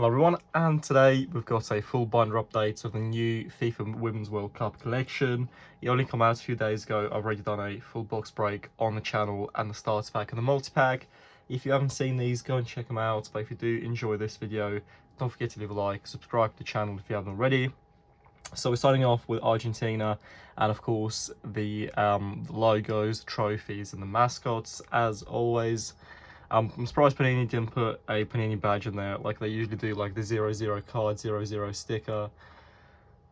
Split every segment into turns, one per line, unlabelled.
Hello everyone, and today we've got a full binder update of the new FIFA Women's World Cup collection. It only came out a few days ago. I've already done a full box break on the channel and the starter pack and the multi-pack. If you haven't seen these, go and check them out. But if you do enjoy this video, don't forget to leave a like, subscribe to the channel if you haven't already. So we're starting off with Argentina, and of course the logos, the trophies and the mascots as always. I'm surprised Panini didn't put a Panini badge in there like they usually do, like the 00 card, 00 sticker.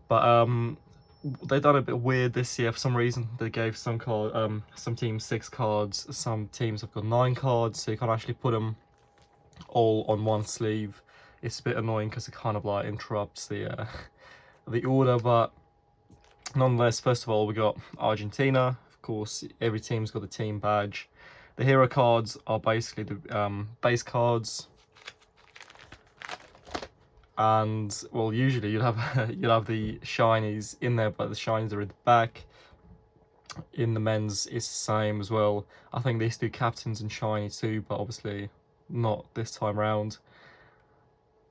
But they've done a bit weird this year for some reason. They gave some teams 6 cards, some teams have got 9 cards, so you can't actually put them all on one sleeve. It's a bit annoying because it kind of like interrupts the the order, but nonetheless, first of all we got Argentina. Of course, every team's got a team badge. The hero cards are basically the base cards, and well, usually you'd have you'd have the shinies in there, but the shinies are at the back. In the men's, it's the same as well. I think these do captains and shiny too, but obviously not this time around.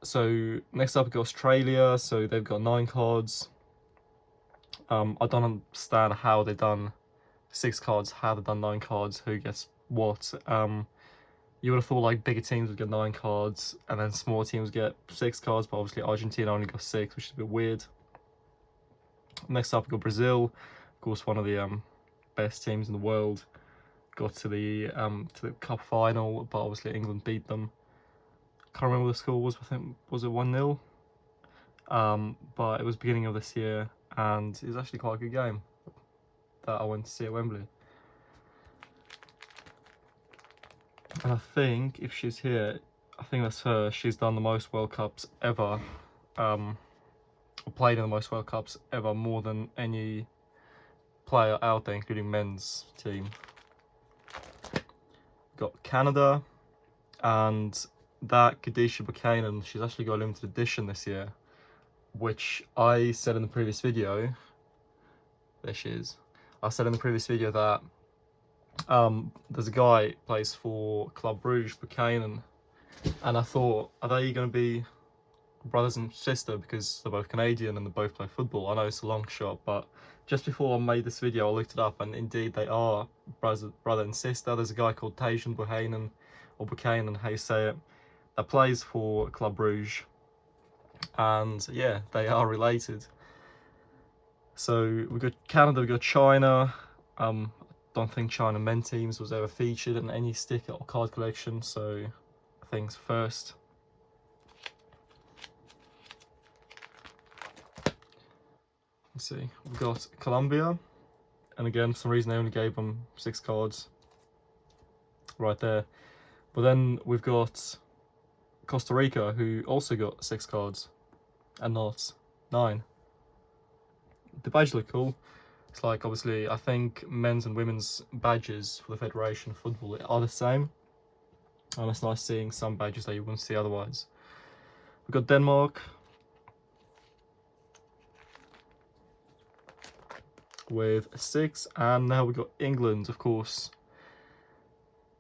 So next up we got Australia. So they've got 9 cards. I don't understand how they've done 6 cards, how they've done 9 cards, who gets what. You would have thought like bigger teams would get 9 cards and then smaller teams get 6 cards, but obviously Argentina only got 6, which is a bit weird. Next up we got Brazil, of course one of the best teams in the world. Got to the cup final, but obviously England beat them. Can't remember what the score was. I think was it 1-0. But it was beginning of this year, and it was actually quite a good game that I went to see at Wembley. And I think if she's here, I think that's her. She's done the most World Cups ever, or played in the most World Cups ever, more than any player out there, including men's team. Got Canada, and that Kadisha Buchanan, she's actually got a limited edition this year, which I said in the previous video. There she is. I said in the previous video that there's a guy plays for Club Brugge, Buchanan, and I thought, are they going to be brothers and sister because they're both Canadian and they both play football? I know it's a long shot, but just before I made this video I looked it up, and indeed they are brother and sister. There's a guy called Tajan Buchanan, or Buchanan, how you say it, that plays for Club Brugge, and yeah, they are related. So we got Canada, we got China. Don't think China men teams was ever featured in any sticker or card collection, so things first. Let's see, we've got Colombia, and again for some reason they only gave them 6 cards right there. But then we've got Costa Rica, who also got 6 cards and not 9. The badges look cool. It's like, obviously, I think men's and women's badges for the Federation of Football are the same, and it's nice seeing some badges that you wouldn't see otherwise. We've got Denmark with 6, and now we've got England, of course.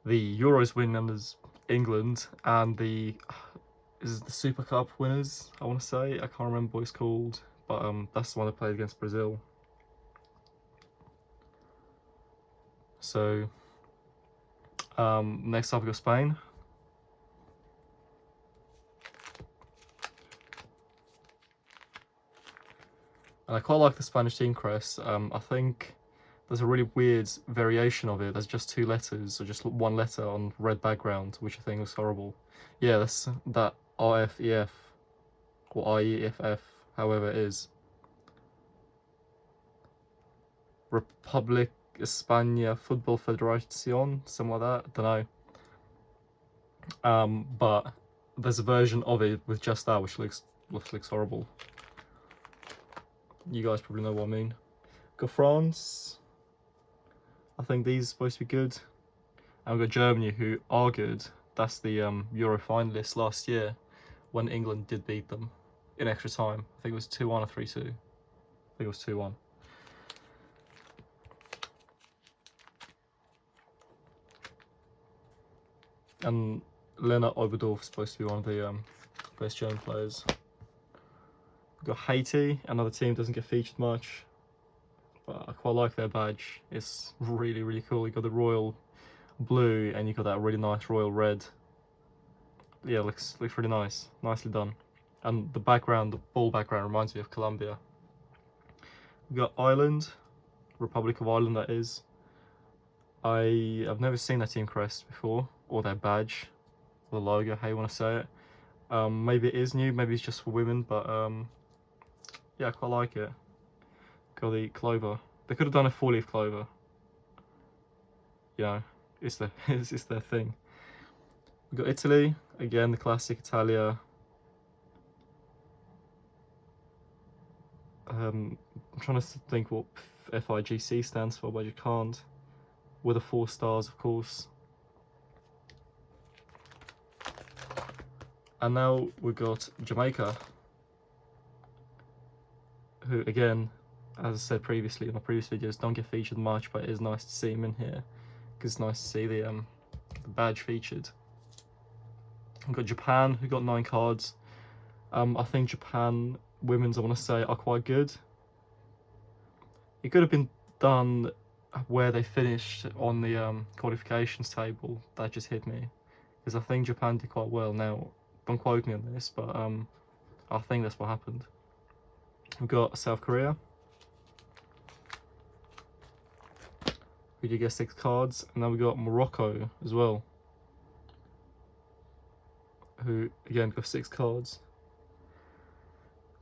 The Euros winners, England, and the Super Cup winners, I want to say. I can't remember what it's called, but that's the one that played against Brazil. So next up we got Spain. And I quite like the Spanish team crest. I think there's a really weird variation of it. There's just 2 letters, or just 1 letter on red background, which I think was horrible. Yeah, that's that RFEF, or IEFF, however it is. Republic España Football Federación, something like that, I don't know. But there's a version of it with just that, which looks horrible. You guys probably know what I mean. Got France. I think these are supposed to be good. And we've got Germany, who are good. That's the Euro finalists last year, when England did beat them in extra time. I think it was 2-1 or 3-2. I think it was 2-1. And Lena Oberdorf is supposed to be one of the best German players. We've got Haiti, another team doesn't get featured much, but I quite like their badge. It's really, really cool. You got the royal blue and you got that really nice royal red. Yeah, looks really nice. Nicely done. And the background, the ball background, reminds me of Colombia. We've got Ireland, Republic of Ireland, that is. I've never seen that team crest before, or their badge, or the logo, how you want to say it. Maybe it is new, maybe it's just for women, but yeah, I quite like it. Got the clover. They could have done a 4-leaf clover. You know, it's their it's their thing. We've got Italy, again the classic Italia. I'm trying to think what FIGC stands for, but you can't. With the 4 stars, of course. And now we've got Jamaica, who again, as I said previously in my previous videos, don't get featured much, but it is nice to see them in here because it's nice to see the badge featured. We've got Japan, who got 9 cards. I think Japan women's, I want to say, are quite good. It could have been done where they finished on the qualifications table. That just hit me, because I think Japan did quite well. Now, don't quote me on this, but I think that's what happened. We've got South Korea, who did get 6 cards, and then we got Morocco as well, who again got 6 cards.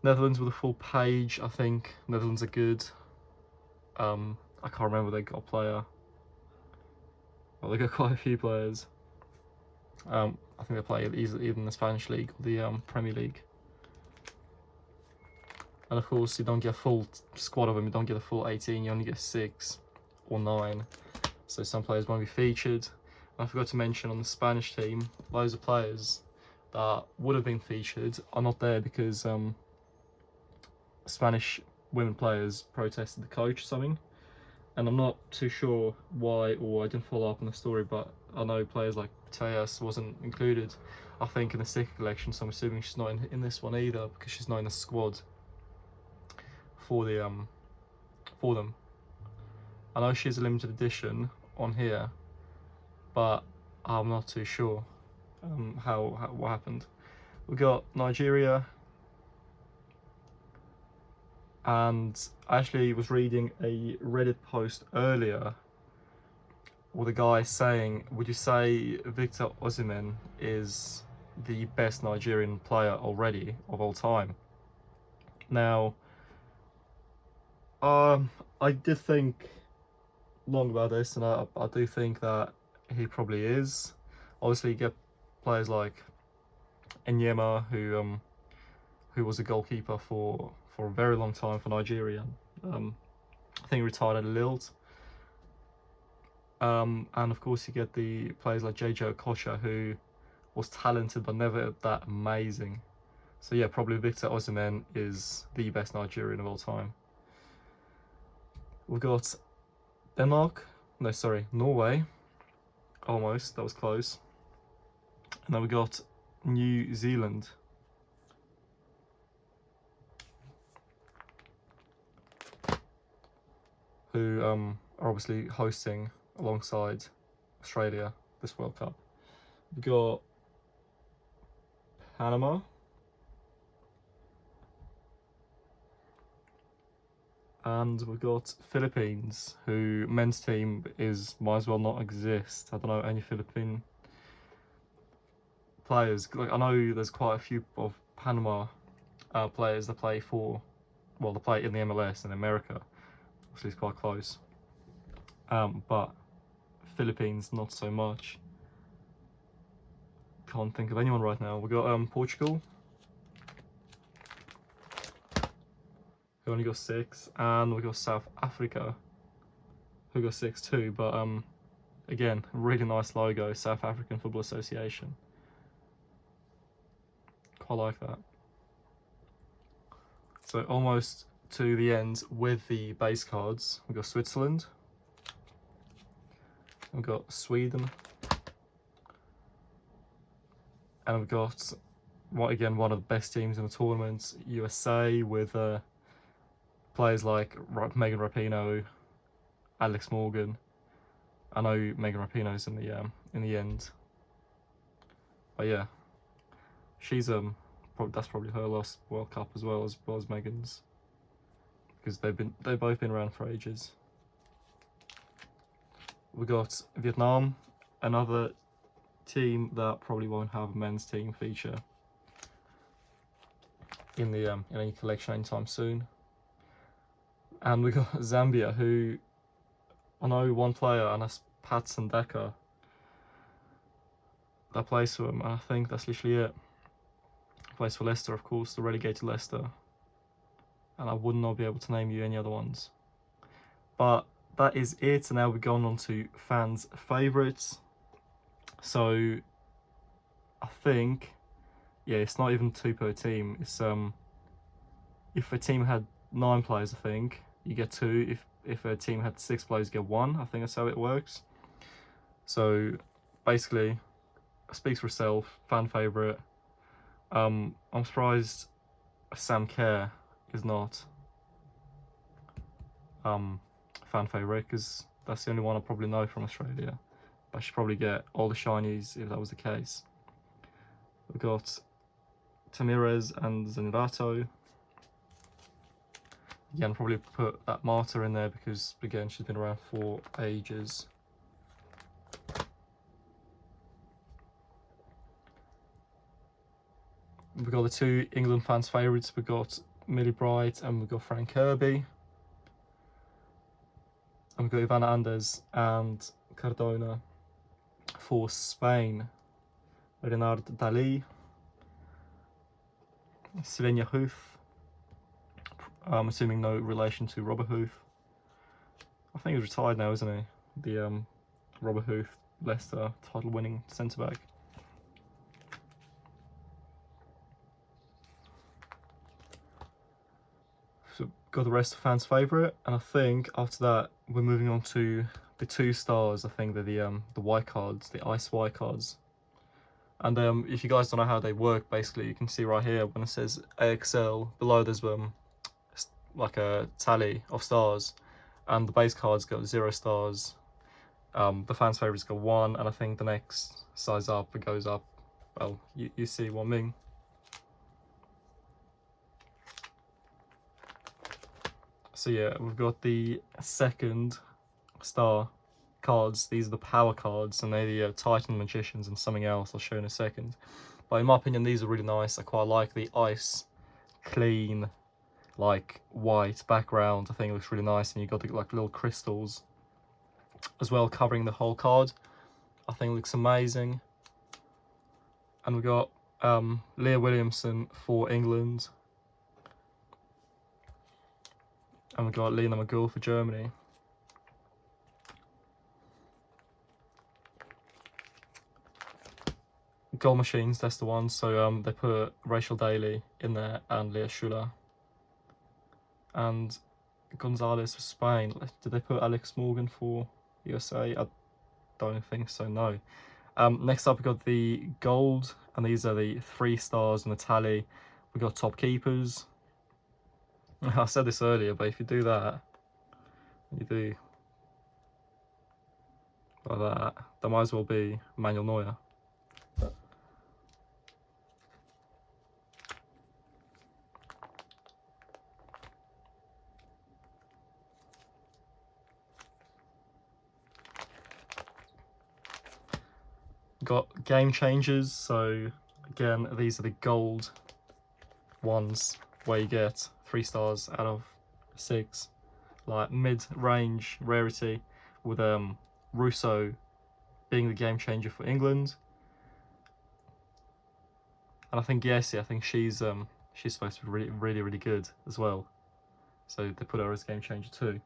Netherlands with a full page, I think. Netherlands are good. I can't remember, they got a player. Well, they got quite a few players. I think they play either in the Spanish league or the Premier League. And of course, you don't get a full squad of them. You don't get a full 18. You only get 6 or 9. So some players won't be featured. And I forgot to mention on the Spanish team, loads of players that would have been featured are not there because Spanish women players protested the coach or something. And I'm not too sure why, or I didn't follow up on the story, but I know players like Tejas wasn't included, I think, in the sticker collection, so I'm assuming she's not in this one either because she's not in the squad for the for them. I know she's a limited edition on here, but I'm not too sure what happened. We got Nigeria, and I actually was reading a Reddit post earlier with a guy saying, would you say Victor Osimhen is the best Nigerian player already of all time? Now, I did think long about this, and I do think that he probably is. Obviously, you get players like Enyema, who was a goalkeeper for a very long time for Nigeria. I think he retired at Lilt. And of course you get the players like JJ Okocha, who was talented but never that amazing. So yeah, probably Victor Osimhen is the best Nigerian of all time. We've got Norway. Almost, that was close. And then we got New Zealand. Who are obviously hosting alongside Australia this World Cup. We've got Panama. And we've got Philippines, who men's team might as well not exist. I don't know any Philippine players. Like, I know there's quite a few of Panama players that play they play in the MLS in America. Obviously it's quite close. But Philippines, not so much. Can't think of anyone right now. We've got Portugal, who only got 6, and we got South Africa, who got 6 too, but again, really nice logo, South African Football Association. Quite like that. So almost to the end with the base cards. We've got Switzerland, we've got Sweden, and we've got one of the best teams in the tournament, USA, with players like Megan Rapinoe, Alex Morgan. I know Megan Rapinoe's in the end, but yeah, she's that's probably her last World Cup as well as Megan's, because they've both been around for ages. We got Vietnam, another team that probably won't have a men's team feature in the in any collection anytime soon. And we got Zambia, who I know one player, and that's Patson Decker, that plays for them, and I think that's literally it. Plays for Leicester, of course, the relegated Leicester, and I would not be able to name you any other ones. But that is it, and now we're going on to fans' favourites. So I think, yeah, it's not even 2 per team. It's if a team had 9 players, I think you get 2. If a team had 6 players, you get 1. I think that's how it works. So basically, it speaks for itself. Fan favourite. I'm surprised Sam Kerr is not fan favourite, because that's the only one I probably know from Australia. But I should probably get all the shinies if that was the case. We've got Tamirez and Zenirato. Again, probably put that Marta in there because, again, she's been around for ages. We've got the 2 England fans' favourites. We've got Millie Bright and we've got Frank Kirby. And we've got Ivana Andes and Cardona. For Spain, Renard Dali, Svenja Huth. I'm assuming no relation to Robert Huth. I think he's retired now, isn't he? The Robert Huth, Leicester title-winning centre-back. So got the rest of fans' favourite, and I think after that we're moving on to the 2 stars. I think they're the white cards, the ice white cards. And if you guys don't know how they work, basically you can see right here when it says AXL, below there's like a tally of stars, and the base cards got 0 stars. The fans' favourites got 1, and I think the next size up, it goes up. Well, you see what I mean. So yeah, we've got the 2nd star cards. These are the power cards, and they're the Titan Magicians and something else I'll show in a second. But in my opinion, these are really nice. I quite like the ice, clean, like white background. I think it looks really nice, and you've got the like little crystals as well covering the whole card. I think it looks amazing. And we've got Leah Williamson for England. And we've got Lena McGill for Germany. Goal machines, that's the one. So they put Rachel Daly in there and Leah Schuler. And Gonzalez for Spain. Did they put Alex Morgan for USA? I don't think so, no. Next up, we've got the gold, and these are the 3 stars in the tally. We've got top keepers. I said this earlier, but if you do that, you do like that might as well be Manuel Neuer. Got game changers, so again, these are the gold ones where you get 3 stars out of 6, like mid-range rarity, with Russo being the game changer for England. And I think Yessi, I think she's supposed to be really good as well, so they put her as game changer too.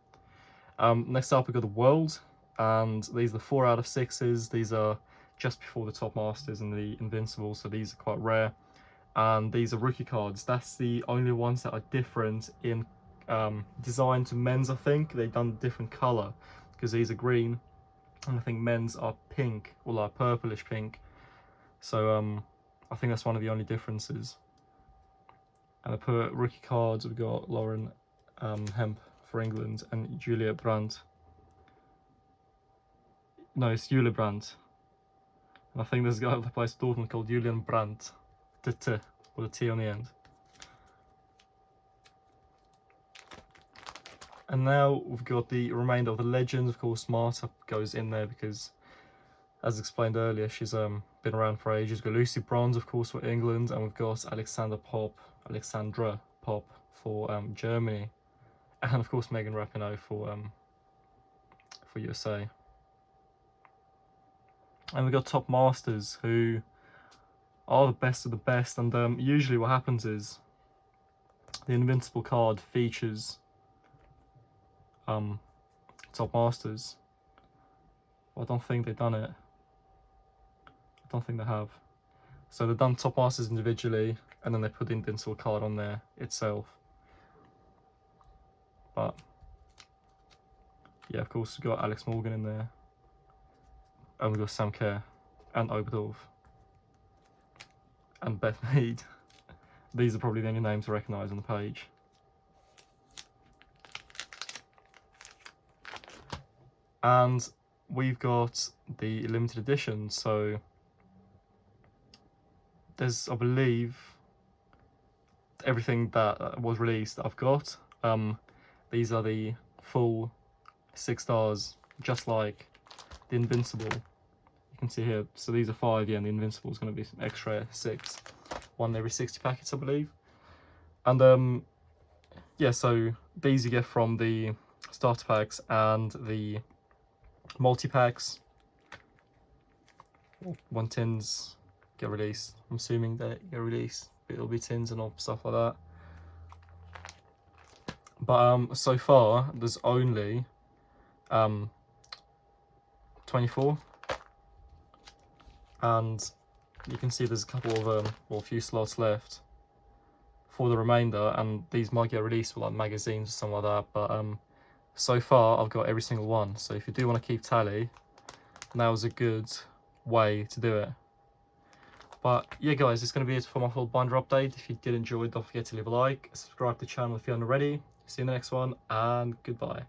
Next up, we've got the world, and these are the 4 out of 6s. These are just before the top masters and the invincible, so these are quite rare. And these are rookie cards. That's the only ones that are different in design to men's. I think they've done different color, because these are green and I think men's are pink, or like purplish pink. So I think that's one of the only differences. And I put rookie cards, we've got Lauren Hemp for England and Julia Brandt. No, it's Julia Brandt. And I think there's a guy that plays for Dortmund called Julian Brandt. With a T on the end. And now we've got the remainder of the legends. Of course, Marta goes in there because, as explained earlier, she's been around for ages. We've got Lucy Bronze, of course, for England, and we've got Alexandra Pop for Germany, and of course Megan Rapinoe for USA. And we've got top masters who are the best of the best, and usually what happens is the Invincible card features top masters. Well, I don't think they've done it. I don't think they have. So they've done top masters individually, and then they put the Invincible card on there itself. But yeah, of course we've got Alex Morgan in there, and we've got Sam Kerr and Oberdorf and Beth Mead. These are probably the only names I recognise on the page. And we've got the limited edition, so there's, I believe, everything that was released that I've got. These are the full 6 stars, just like the Invincible. You can see here, so these are 5, yeah, and the Invincible is going to be some extra 6. 1 every 60 packets, I believe. And yeah, so these you get from the starter packs and the multi-packs. When tins get released, I'm assuming they get released, it'll be tins and all stuff like that. But so far there's only 24, and you can see there's a couple of well, a few slots left for the remainder, and these might get released with like magazines or something like that. But so far I've got every single one, so if you do want to keep tally, now is a good way to do it. But yeah guys, it's going to be it for my full binder update. If you did enjoy, don't forget to leave a like, subscribe to the channel if you haven't already. See you in the next one, and goodbye.